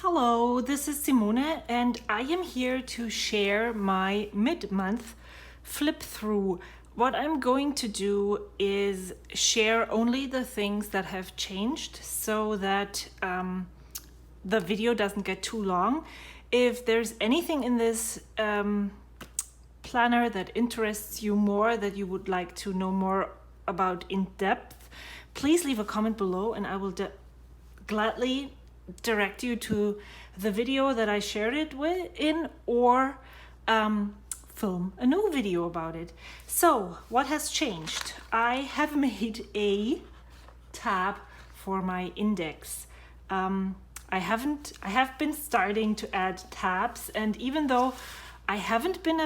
Hello, this is Simone, and I am here to share my mid-month flip through. What I'm going to do is share only the things that have changed so that the video doesn't get too long. If there's anything in this planner that interests you more, that you would like to know more about in depth, please leave a comment below and I will gladly direct you to the video that I shared it in, or film a new video about it. So what has changed? I have made a tab for my index. I have been starting to add tabs, and even though I haven't been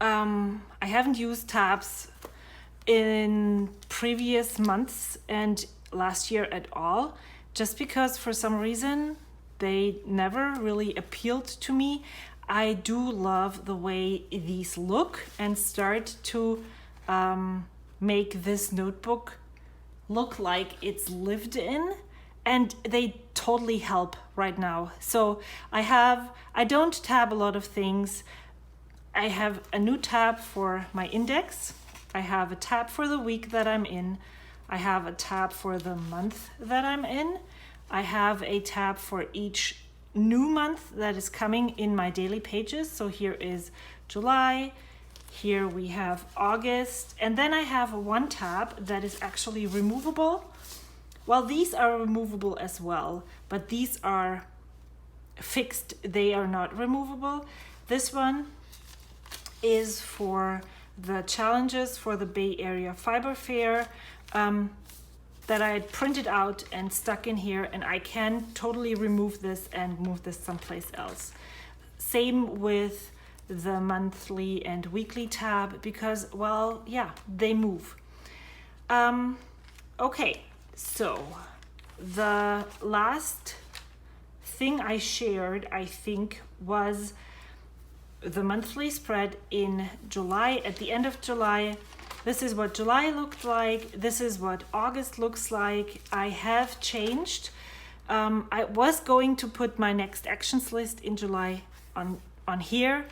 I haven't used tabs in previous months and last year at all, just because for some reason they never really appealed to me. I do love the way these look and start to make this notebook look like it's lived in, and they totally help right now. So I don't tab a lot of things. I have a new tab for my index. I have a tab for the week that I'm in. I have a tab for the month that I'm in. I have a tab for each new month that is coming in my daily pages. So here is July, here we have August, and then I have one tab that is actually removable. Well, these are removable as well, but these are fixed, they are not removable. This one is for the challenges for the Bay Area Fiber Fair that I had printed out and stuck in here, and I can totally remove this and move this someplace else. Same with the monthly and weekly tab, because, well, yeah, they move. Okay, so the last thing I shared, I think, was the monthly spread in July. At the end of July, this is what July looked like. This is what August looks like. I have changed. I was going to put my next actions list in July on here.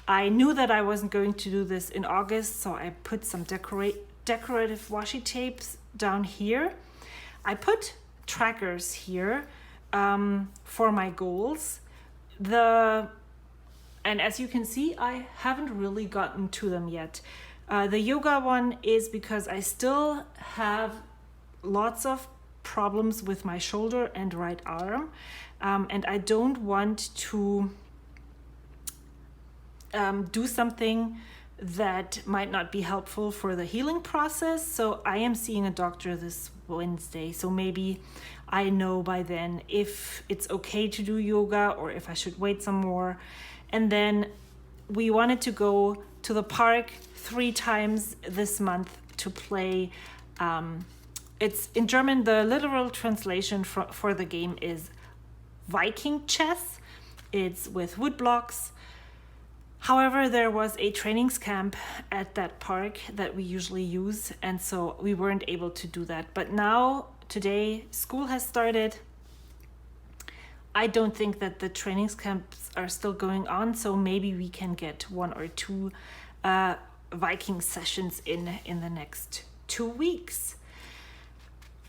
I knew that I wasn't going to do this in August, so I put some decorative washi tapes down here. I put trackers here for my goals. And as you can see, I haven't really gotten to them yet. The yoga one is because I still have lots of problems with my shoulder and right arm, and I don't want to do something that might not be helpful for the healing process. So I am seeing a doctor this Wednesday, so maybe I know by then if it's okay to do yoga or if I should wait some more. And then we wanted to go to the park 3 times this month to play. It's in German, the literal translation for the game is Viking chess. It's with wood blocks. However, there was a trainings camp at that park that we usually use, and so we weren't able to do that. But now, today, school has started. I don't think that the trainings camps are still going on, so maybe we can get 1 or 2 Viking sessions in the next 2 weeks.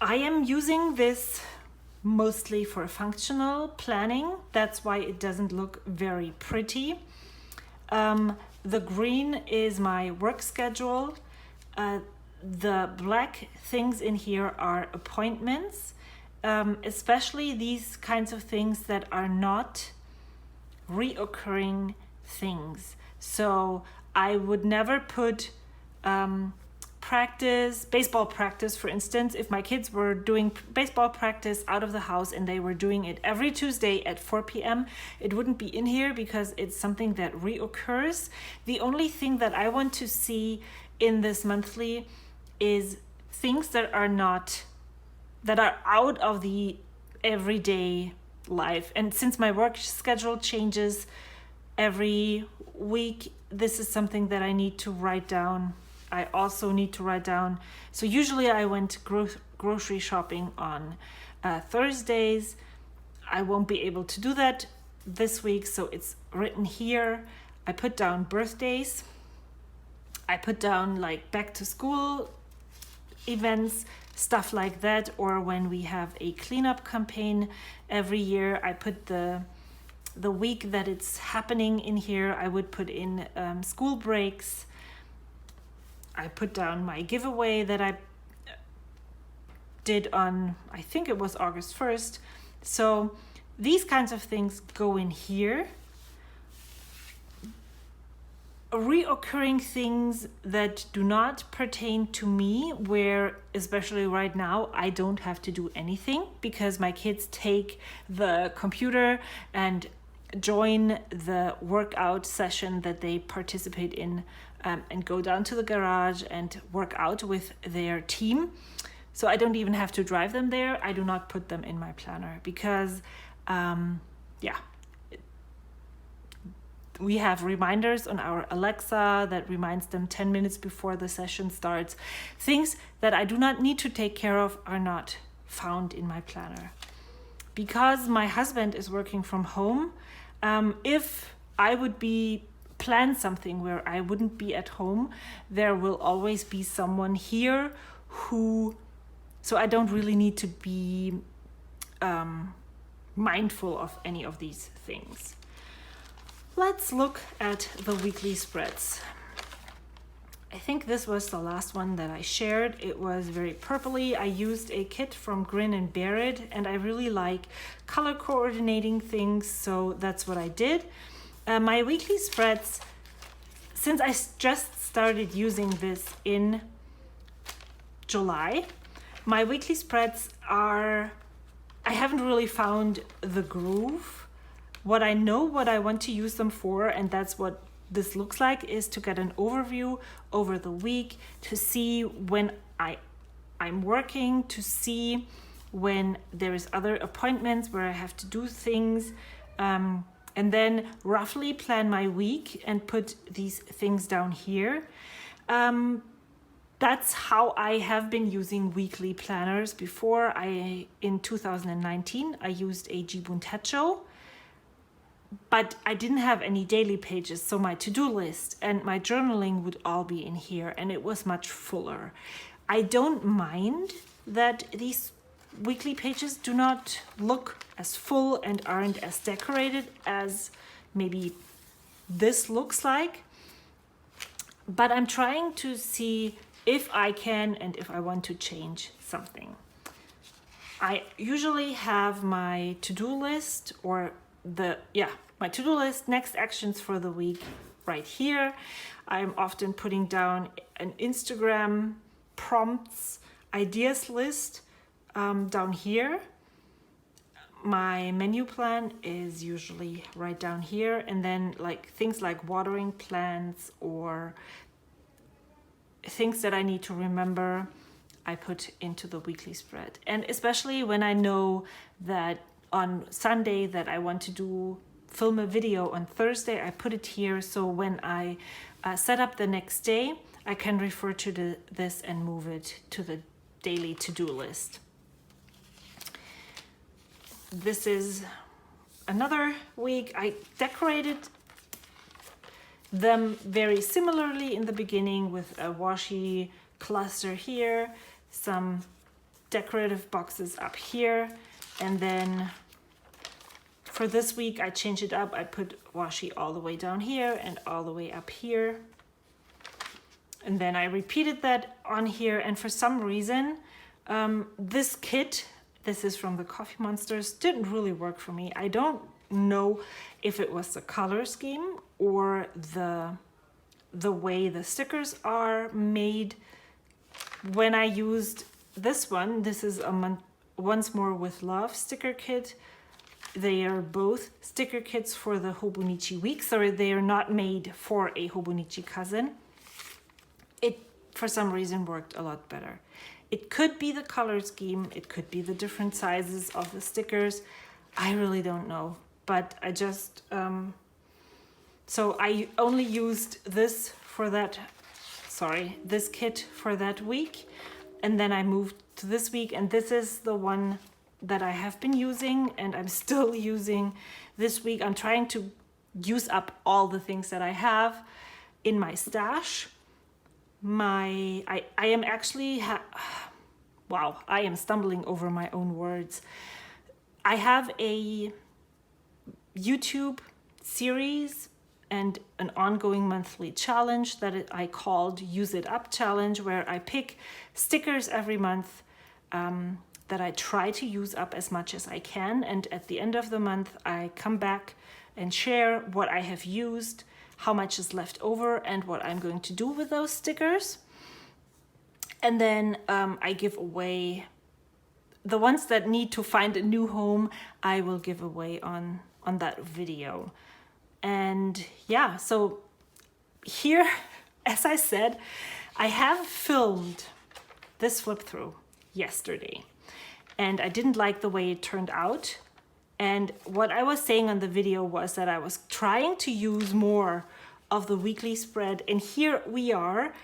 I am using this mostly for functional planning. That's why it doesn't look very pretty. The green is my work schedule. The black things in here are appointments. Especially these kinds of things that are not reoccurring things. So I would never put baseball practice, for instance. If my kids were doing baseball practice out of the house and they were doing it every Tuesday at 4 p.m., it wouldn't be in here because it's something that reoccurs. The only thing that I want to see in this monthly is things that are out of the everyday life. And since my work schedule changes every week, this is something that I need to write down. I also need to write down. So usually I went grocery shopping on Thursdays. I won't be able to do that this week, so it's written here. I put down birthdays. I put down like back to school events, stuff like that, or when we have a cleanup campaign every year, I put the week that it's happening in here. I would put in school breaks. I put down my giveaway that I did on, I think it was August 1st. So these kinds of things go in here. Reoccurring things that do not pertain to me, where especially right now I don't have to do anything because my kids take the computer and join the workout session that they participate in, and go down to the garage and work out with their team. So I don't even have to drive them there. I do not put them in my planner because we have reminders on our Alexa that reminds them 10 minutes before the session starts. Things that I do not need to take care of are not found in my planner. Because my husband is working from home, if I would plan something where I wouldn't be at home, there will always be someone here so I don't really need to be mindful of any of these things. Let's look at the weekly spreads. I think this was the last one that I shared. It was very purpley. I used a kit from Grin and Bear It, and I really like color coordinating things, so that's what I did. My weekly spreads, since I just started using this in July, my weekly spreads I haven't really found the groove. What I know, what I want to use them for, and that's what this looks like, is to get an overview over the week, to see when I'm working, to see when there is other appointments where I have to do things, and then roughly plan my week and put these things down here. That's how I have been using weekly planners before. In 2019, I used a Jibun Techo, but I didn't have any daily pages, so my to-do list and my journaling would all be in here, and it was much fuller. I don't mind that these weekly pages do not look as full and aren't as decorated as maybe this looks like, but I'm trying to see if I can and if I want to change something. I usually have my to-do list my to-do list, next actions for the week right here. I'm often putting down an Instagram prompts ideas list down here. My menu plan is usually right down here, and then like things like watering plants or things that I need to remember, I put into the weekly spread. And especially when I know that on Sunday that I want to film a video on Thursday, I put it here, so when I set up the next day, I can refer to this and move it to the daily to-do list. This is another week. I decorated them very similarly in the beginning with a washi cluster here, some decorative boxes up here, and then for this week I changed it up. I put washi all the way down here and all the way up here, and then I repeated that on here. And for some reason this kit, this is from the Coffee Monsters, didn't really work for me. I don't know if it was the color scheme or the way the stickers are made. When I used this one, this is a Once More with Love sticker kit. They are both sticker kits for the Hobonichi week, so they are not made for a Hobonichi cousin. It, for some reason, worked a lot better. It could be the color scheme, it could be the different sizes of the stickers. I really don't know, but I just, so I only used this kit for that week, and then I moved to this week, and this is the one that I have been using and I'm still using this week. I'm trying to use up all the things that I have in my stash. I am actually, wow, I am stumbling over my own words. I have a YouTube series and an ongoing monthly challenge that I called Use It Up Challenge, where I pick stickers every month that I try to use up as much as I can. And at the end of the month, I come back and share what I have used, how much is left over, and what I'm going to do with those stickers. And then I give away the ones that need to find a new home. I will give away on that video. And yeah, so here, as I said, I have filmed this flip through yesterday, and I didn't like the way it turned out. And what I was saying on the video was that I was trying to use more of the weekly spread, and here we are.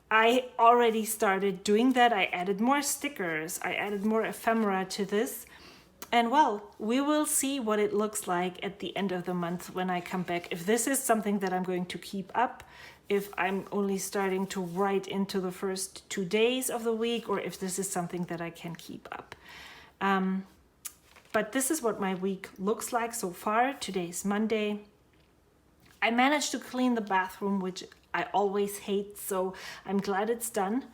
I already started doing that. I added more stickers, I added more ephemera to this. And well, we will see what it looks like at the end of the month when I come back. If this is something that I'm going to keep up, if I'm only starting to write into the first 2 days of the week, or if this is something that I can keep up. But this is what my week looks like so far. Today's Monday. I managed to clean the bathroom, which I always hate, so I'm glad it's done.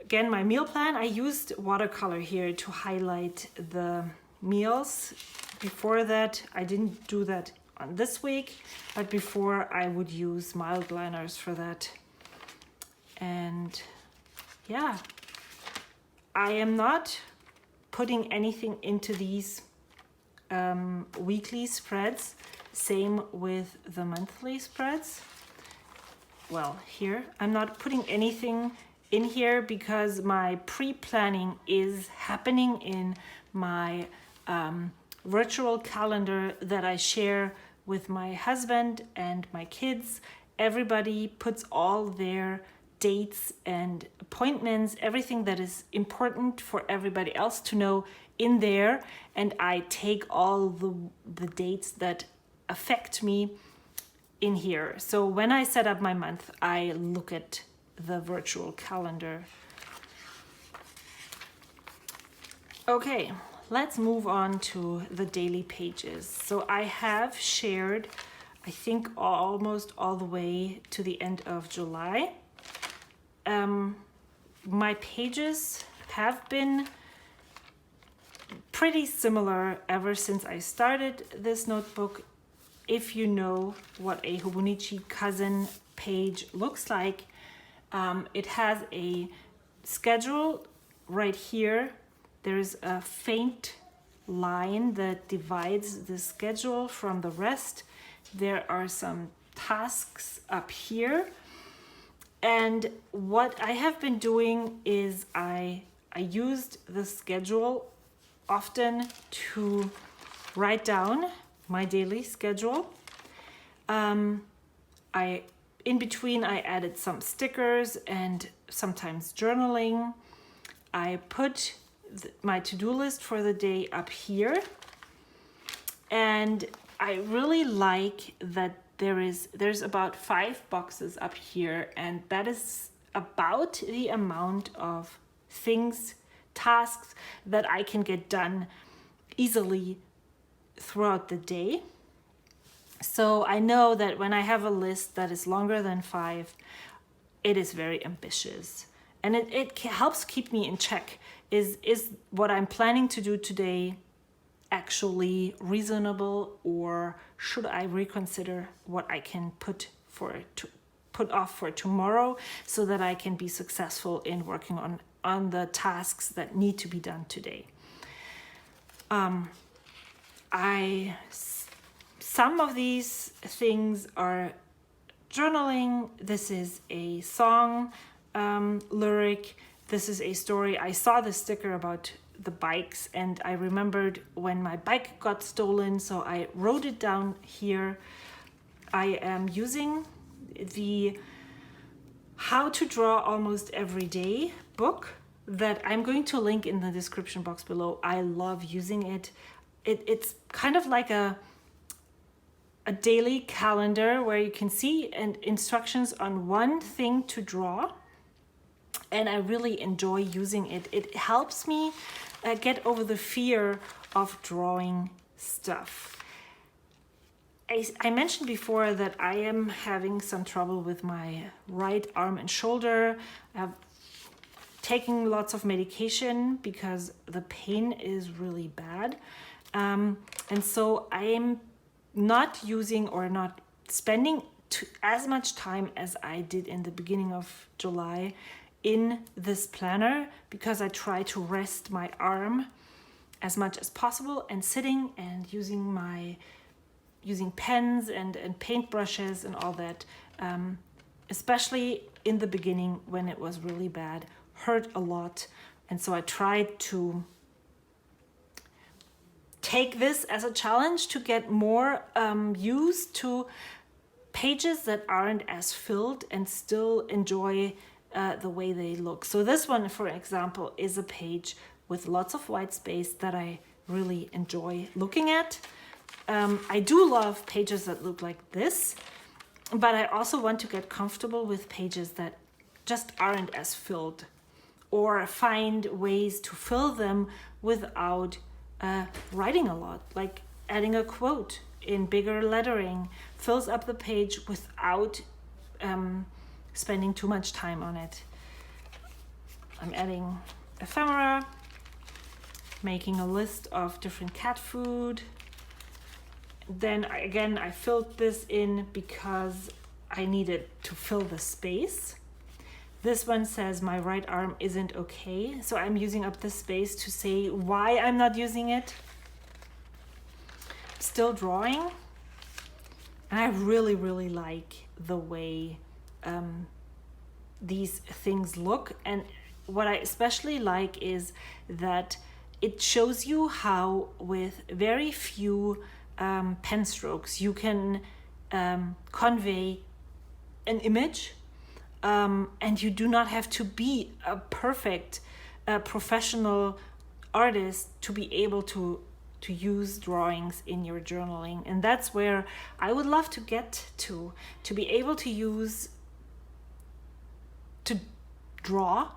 Again, my meal plan, I used watercolor here to highlight the meals. Before that, I didn't do that on this week, but before I would use mild liners for that. And yeah, I am not putting anything into these weekly spreads. Same with the monthly spreads. Well, here, I'm not putting anything in here because my pre-planning is happening in my virtual calendar that I share with my husband and my kids. Everybody puts all their dates and appointments, everything that is important for everybody else to know in there, and I take all the dates that affect me in here. So when I set up my month, I look at the virtual calendar. Okay, let's move on to the daily pages. So I have shared, I think, almost all the way to the end of July. My pages have been pretty similar ever since I started this notebook. If you know what a Hobonichi Cousin page looks like, it has a schedule right here. There's a faint line that divides the schedule from the rest. There are some tasks up here. And what I have been doing is I used the schedule often to write down my daily schedule. In between, I added some stickers and sometimes journaling. I put my to-do list for the day up here. And I really like that there's about 5 boxes up here, and that is about the amount of things, tasks that I can get done easily throughout the day. So I know that when I have a list that is longer than 5, it is very ambitious, and it helps keep me in check. Is what I'm planning to do today actually reasonable, or should I reconsider what I can put off for tomorrow so that I can be successful in working on the tasks that need to be done today? Some of these things are journaling. This is a song lyric. This is a story. I saw the sticker about the bikes, and I remembered when my bike got stolen, so I wrote it down here. I am using the How to Draw Almost Every Day book that I'm going to link in the description box below. I love using it. It's kind of like a daily calendar where you can see and instructions on one thing to draw, and I really enjoy using it. It helps me get over the fear of drawing stuff. I mentioned before that I am having some trouble with my right arm and shoulder. I've taken lots of medication because the pain is really bad. And so I am not using or not spending as much time as I did in the beginning of July in this planner, because I try to rest my arm as much as possible, and sitting and using pens and paintbrushes and all that, especially in the beginning when it was really bad, hurt a lot. And so I tried to take this as a challenge to get more used to pages that aren't as filled and still enjoy the way they look. So this one, for example, is a page with lots of white space that I really enjoy looking at. I do love pages that look like this, but I also want to get comfortable with pages that just aren't as filled, or find ways to fill them without writing a lot, like adding a quote in bigger lettering fills up the page without spending too much time on it. I'm adding ephemera, making a list of different cat food. Then again, I filled this in because I needed to fill the space. This one says my right arm isn't okay, so I'm using up the space to say why I'm not using it. Still drawing, and I really like the way these things look. And what I especially like is that it shows you how with very few pen strokes you can convey an image, and you do not have to be a perfect professional artist to be able to use drawings in your journaling. And that's where I would love to get to be able to draw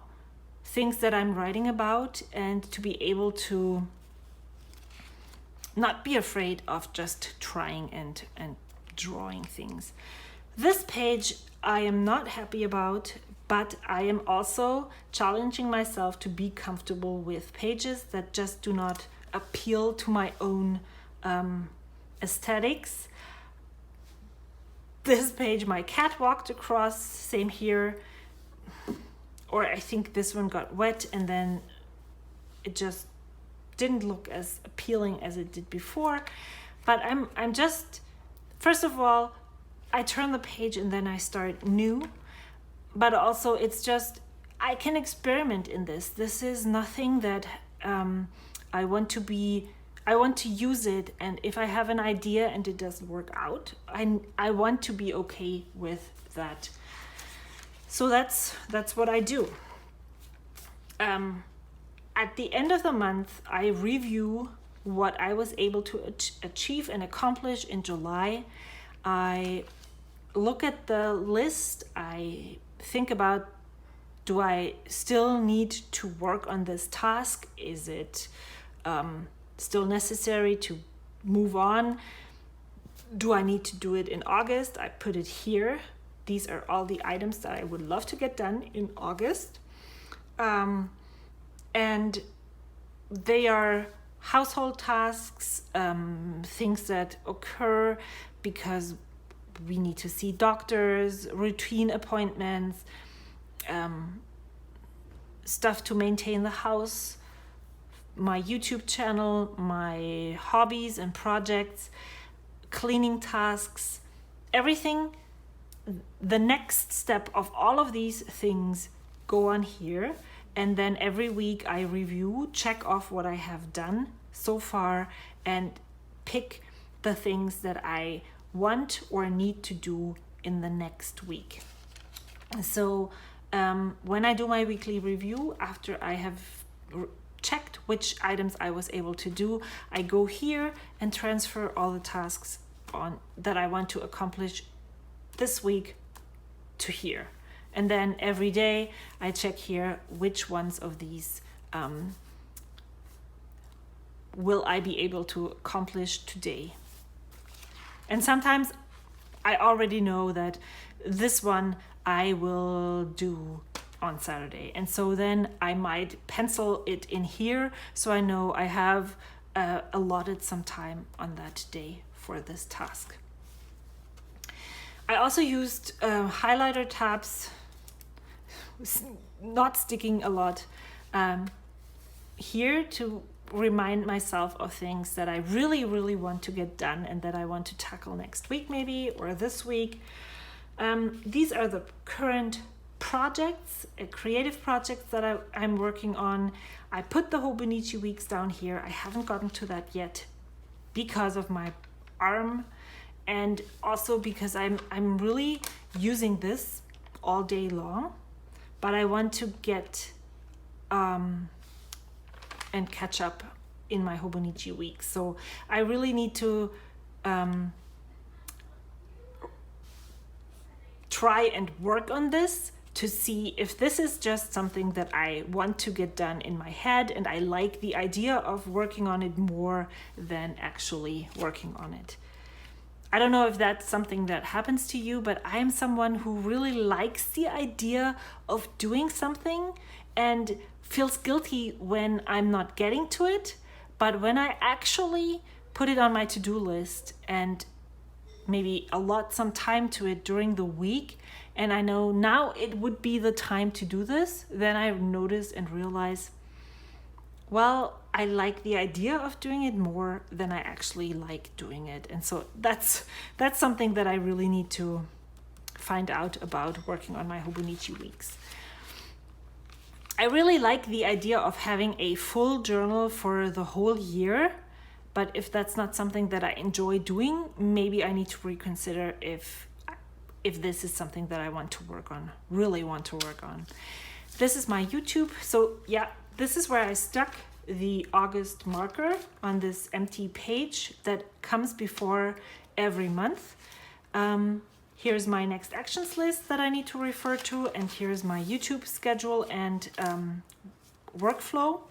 things that I'm writing about, and to be able to not be afraid of just trying and drawing things. This page I am not happy about, but I am also challenging myself to be comfortable with pages that just do not appeal to my own aesthetics. This page, my cat walked across, same here. Or I think this one got wet and then it just didn't look as appealing as it did before. But I'm just, first of all, I turn the page and then I start new. But also it's just, I can experiment in this. This is nothing that I want to use it, and if I have an idea and it doesn't work out, I want to be okay with that. So that's what I do. At the end of the month, I review what I was able to achieve and accomplish in July. I look at the list. I think about, do I still need to work on this task? Is it still necessary to move on? Do I need to do it in August? I put it here. These are all the items that I would love to get done in August. And they are household tasks, things that occur because we need to see doctors, routine appointments, stuff to maintain the house, my YouTube channel, my hobbies and projects, cleaning tasks, everything. The next step of all of these things go on here, and then every week I review, check off what I have done so far, and pick the things that I want or need to do in the next week. So when I do my weekly review, after I have checked which items I was able to do, I go here and transfer all the tasks on that I want to accomplish this week to here. And then every day I check here which ones of these will I be able to accomplish today. And sometimes I already know that this one I will do on Saturday. And so then I might pencil it in here so I know I have allotted some time on that day for this task. I also used highlighter tabs, not sticking a lot, here to remind myself of things that I really, really want to get done and that I want to tackle next week maybe, or this week. These are the current projects, creative projects that I'm working on. I put the Hobonichi weeks down here. I haven't gotten to that yet because of my arm, and also because I'm really using this all day long, but I want to get and catch up in my Hobonichi week. So I really need to try and work on this to see if this is just something that I want to get done in my head and I like the idea of working on it more than actually working on it. I don't know if that's something that happens to you, but I am someone who really likes the idea of doing something and feels guilty when I'm not getting to it. But when I actually put it on my to-do list and maybe allot some time to it during the week, and I know now it would be the time to do this, then I notice and realize, well, I like the idea of doing it more than I actually like doing it. And so that's something that I really need to find out about working on my Hobonichi weeks. I really like the idea of having a full journal for the whole year, but if that's not something that I enjoy doing, maybe I need to reconsider if this is something that I want to work on, really want to work on. This is my YouTube. So yeah, this is where I stuck the August marker on this empty page that comes before every month. Here's my next actions list that I need to refer to, and here's my YouTube schedule and workflow.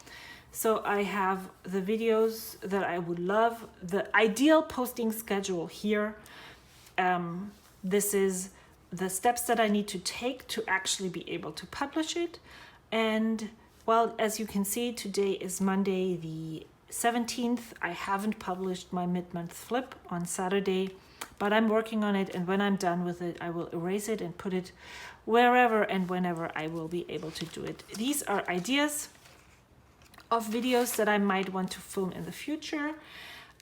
So I have the videos that I would love, the ideal posting schedule here. This is the steps that I need to take to actually be able to publish it. And well, as you can see, today is Monday the 17th. I haven't published my mid-month flip on Saturday, but I'm working on it, and when I'm done with it, I will erase it and put it wherever and whenever I will be able to do it. These are ideas of videos that I might want to film in the future.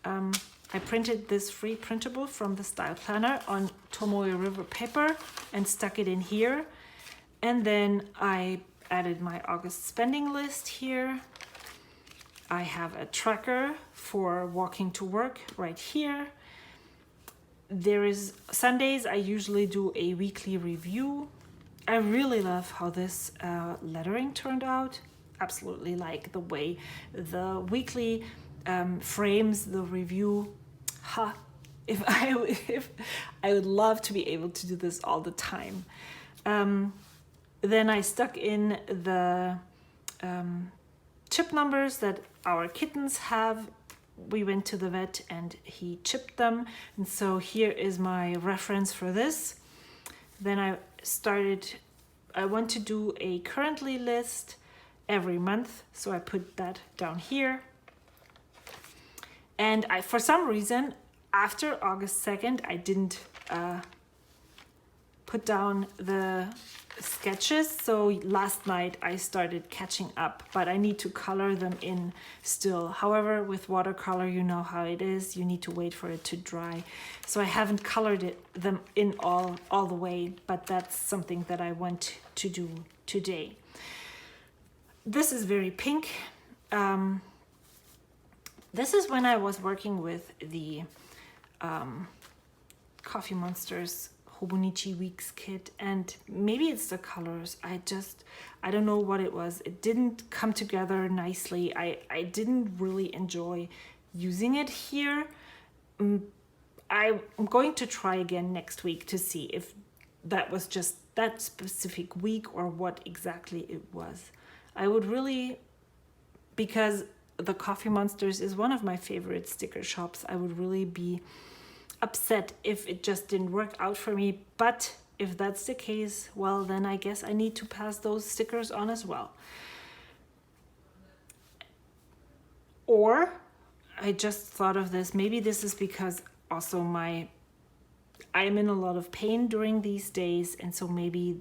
I printed this free printable from the Style Planner on Tomoe River paper and stuck it in here. And then I added my August spending list here. I have a tracker for walking to work right here. There is Sundays, I usually do a weekly review. I really love how this lettering turned out. Absolutely like the way the weekly frames the review. If I would love to be able to do this all the time. Then I stuck in the chip numbers that our kittens have. We went to the vet and he chipped them, and so here is my reference for this. Then I want to do a currently list every month, so I put that down here. And for some reason, after August 2nd, I didn't put down the sketches, so last night I started catching up, but I need to color them in still. However, with watercolor, you know how it is, you need to wait for it to dry. So I haven't colored them in all the way, but that's something that I want to do today. This is very pink. This is when I was working with the Coffee Monsters Hobonichi Weeks kit, and maybe it's the colors. I don't know what it was. It didn't come together nicely. I didn't really enjoy using it here. I'm going to try again next week to see if that was just that specific week or what exactly it was. I would really, because the Coffee Monsters is one of my favorite sticker shops, I would really be upset if it just didn't work out for me. But if that's the case, well, then I guess I need to pass those stickers on as well. Or I just thought of this, maybe this is because also I'm in a lot of pain during these days, and so maybe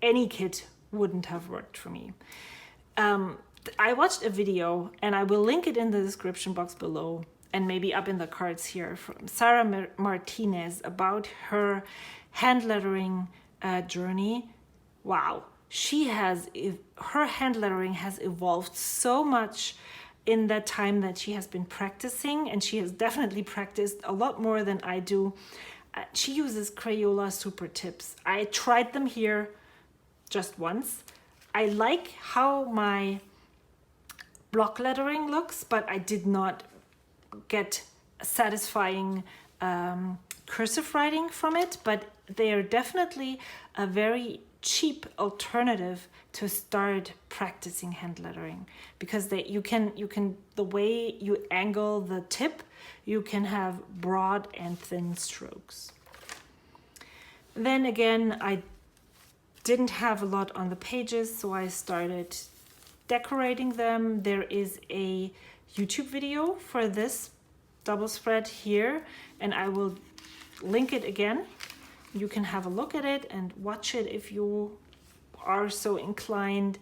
any kit wouldn't have worked for me. I watched a video, and I will link it in the description box below and maybe up in the cards here, from Sarah Martinez about her hand lettering journey. Wow, her hand lettering has evolved so much in that time that she has been practicing, and she has definitely practiced a lot more than I do. She uses Crayola Super Tips. I tried them here just once. I like how my block lettering looks, but I did not get satisfying cursive writing from it, but they are definitely a very cheap alternative to start practicing hand lettering, because you can the way you angle the tip, you can have broad and thin strokes. Then again, I didn't have a lot on the pages, so I started decorating them. There is a YouTube video for this double spread here, and I will link it again. You can have a look at it and watch it if you are so inclined.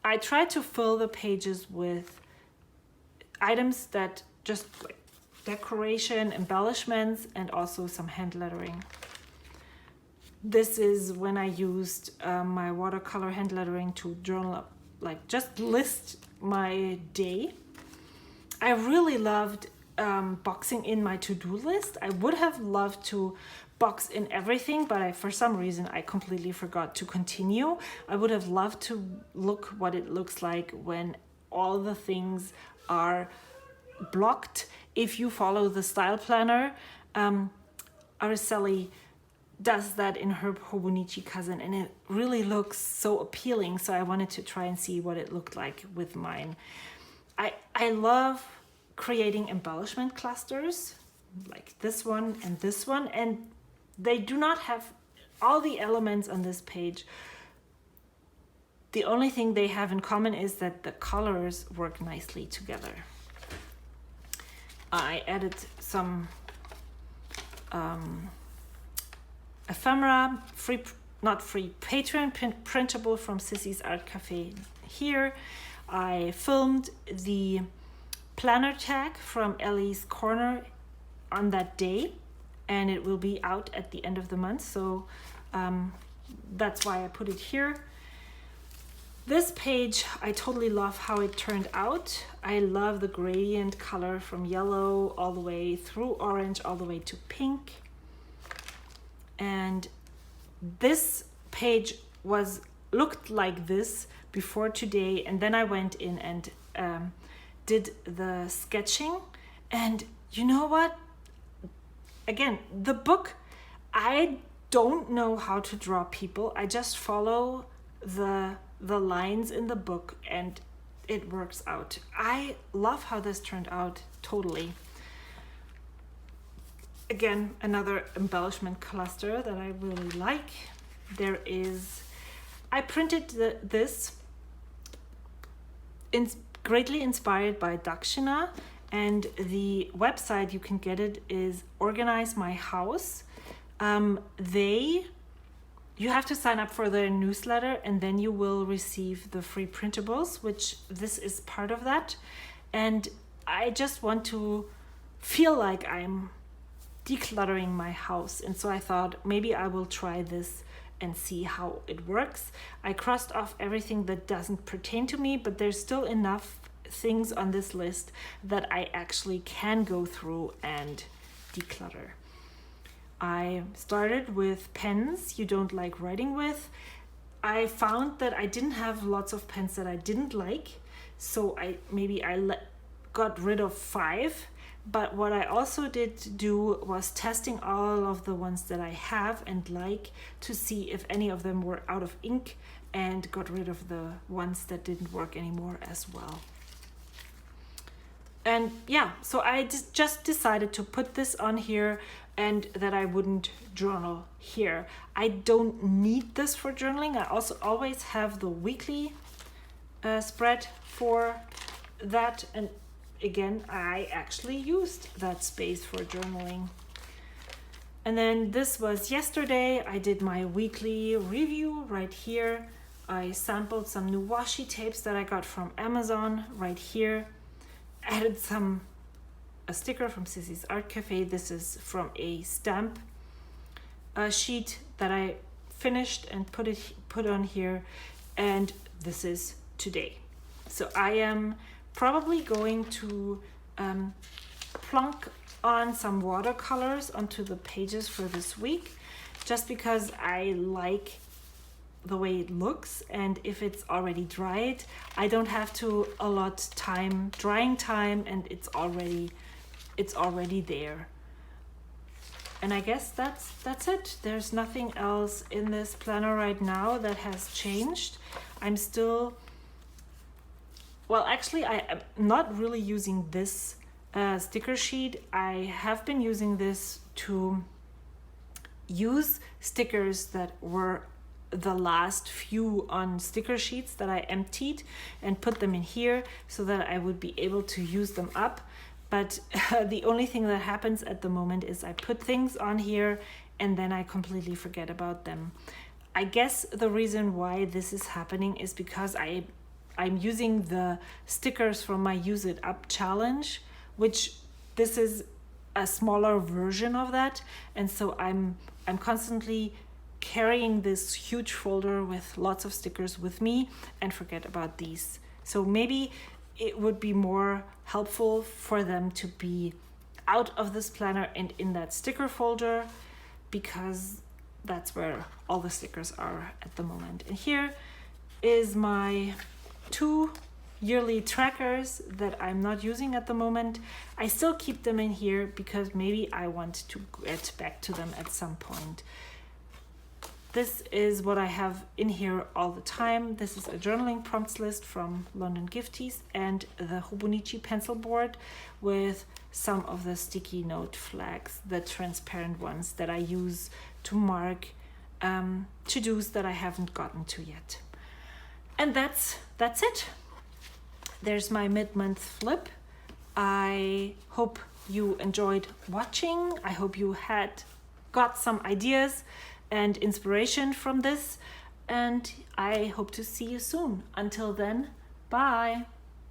I try to fill the pages with items that just like decoration, embellishments, and also some hand lettering. This is when I used my watercolor hand lettering to journal up, like just list my day. I really loved boxing in my to-do list. I would have loved to box in everything, but for some reason I completely forgot to continue. I would have loved to look what it looks like when all the things are blocked. If you follow the style planner, Araceli does that in her Hobonichi Cousin, and it really looks so appealing, so I wanted to try and see what it looked like with mine. I love creating embellishment clusters like this one, and they do not have all the elements on this page. The only thing they have in common is that the colors work nicely together. I added some ephemera, Patreon printable from Sissy's Art Cafe here. I filmed the planner tag from Ellie's Corner on that day, and it will be out at the end of the month, so that's why I put it here. This page, I totally love how it turned out. I love the gradient color from yellow all the way through orange, all the way to pink. And this page looked like this before today, and then I went in and did the sketching. And you know what? Again, the book, I don't know how to draw people. I just follow the lines in the book and it works out. I love how this turned out, totally. Again, another embellishment cluster that I really like. I printed this greatly inspired by Dakshina, and the website you can get it is Organize My House. You have to sign up for their newsletter, and then you will receive the free printables, which this is part of that. And I just want to feel like I'm decluttering my house, and so I thought maybe I will try this and see how it works. I crossed off everything that doesn't pertain to me, but there's still enough things on this list that I actually can go through and declutter. I started with pens you don't like writing with. I found that I didn't have lots of pens that I didn't like, so I got rid of 5. But what I also did do was testing all of the ones that I have and like to see if any of them were out of ink, and got rid of the ones that didn't work anymore as well. And yeah, so I just decided to put this on here and that I wouldn't journal here. I don't need this for journaling. I also always have the weekly spread for that. And again, I actually used that space for journaling. And then this was yesterday. I did my weekly review right here. I sampled some new washi tapes that I got from Amazon right here. Added a sticker from Sissy's Art Cafe. This is from a stamp sheet that I finished and put on here, and this is today. So I am probably going to plunk on some watercolors onto the pages for this week, just because I like the way it looks, and if it's already dried, I don't have to allot drying time, and it's already there. And I guess that's it. There's nothing else in this planner right now that has changed. I'm still, well, actually I am not really using this sticker sheet. I have been using this to use stickers that were the last few on sticker sheets that I emptied and put them in here so that I would be able to use them up. But the only thing that happens at the moment is I put things on here and then I completely forget about them. I guess the reason why this is happening is because I'm using the stickers from my Use It Up challenge, which this is a smaller version of that, and so I'm constantly carrying this huge folder with lots of stickers with me and forget about these. So maybe it would be more helpful for them to be out of this planner and in that sticker folder, because that's where all the stickers are at the moment. And here is my 2 yearly trackers that I'm not using at the moment. I still keep them in here because maybe I want to get back to them at some point. This is what I have in here all the time. This is a journaling prompts list from London Gifties and the Hobonichi pencil board with some of the sticky note flags, the transparent ones that I use to mark to-dos that I haven't gotten to yet. And that's it. There's my mid-month flip. I hope you enjoyed watching. I hope you got some ideas and inspiration from this, and I hope to see you soon. Until then, bye.